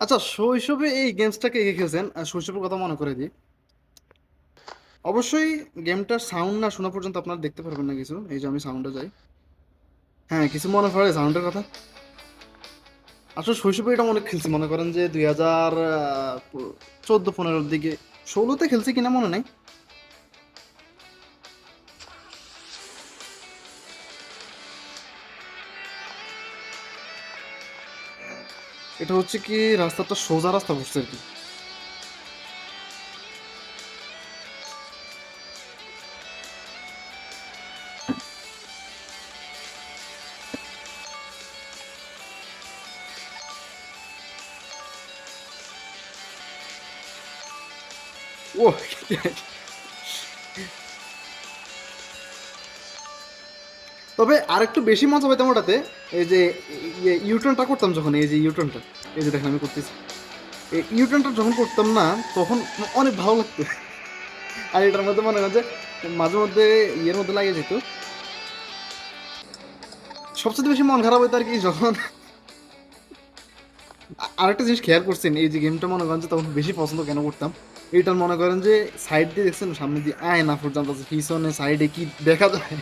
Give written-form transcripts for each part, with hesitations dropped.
আচ্ছা, শৈশবে এই গেমসটাকে কে খেলছেন? শৈশবের কথা মনে করে দিই। অবশ্যই গেমটার সাউন্ড না শোনা পর্যন্ত আপনারা দেখতে পারবেন না কিছু। এই যে আমি সাউন্ডে যাই। হ্যাঁ, কিছু মনে পড়ে সাউন্ডের কথা? আসলে শৈশবে এটা অনেক খেলছি, মনে করেন যে 2014-15 দিকে, 16তে খেলছি কিনা মনে নাই। এটা হচ্ছে কি, রাস্তাটা সোজা রাস্তা পড়ছে আর কি। ও, তবে আরেকটু বেশি মজা পেতাম ওটাতে। এই যে ইউটার্নটা করতাম যখন, এই যে ইউটার্নটা, এই যে দেখেন আমি করতেছি, এই ইউটার্নটা যখন করতাম না, তখন অনেক ভালো লাগতো। আর এটার মধ্যে মনে হয় যে মাঝে মধ্যে ইয়ের মধ্যে লাগে যেত। সবচেয়ে বেশি মন খারাপ হইতো আর কি যখন আরেকটা জিনিস খেয়াল করছেন, এই যে গেমটা মনে করেন যে তখন বেশি পছন্দ কেন করতাম, এইটার মনে করেন যে সাইড দিয়ে দেখছেন, সামনে দিয়ে আয় না পর্যন্ত আছে, পিছনে সাইডে কি দেখা যায়।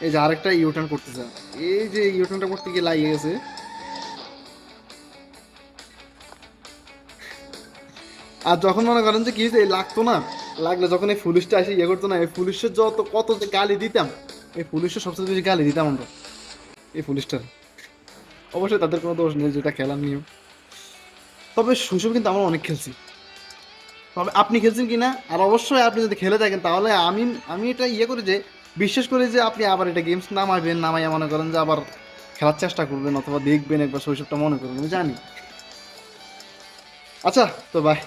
এই যে আরেকটা ইউটার্ন করতেছে, এই যে ইউটার্নটা করতে গিয়ে লাগিয়ে গেছে। আর যখন মনে করেন যে কি হয়েছে, এই লাগতো না, লাগলে যখন এই পুলিশটা এসে ইয়ে করতো না, এই পুলিশের যত কত যে গালি দিতাম, এই পুলিশের সবচেয়ে বেশি গালি দিতাম আমরা এই পুলিশটার। অবশ্যই তাদের কোনো দোষ নেই, যেটা খেলার নিয়ম। তবে শৈশব কিন্তু আমরা অনেক খেলছি। তবে আপনি খেলছেন কিনা, আর অবশ্যই আপনি যদি খেলে থাকেন তাহলে আমি আমি এটা ইয়ে করি যে, বিশ্বাস করি যে আপনি আবার এটা গেমস নামাবেন, নামাইয়া মনে করেন যে আবার খেলার চেষ্টা করবেন অথবা দেখবেন একবার, শৈশবটা মনে করবেন, আমি জানি। আচ্ছা, তো বাই।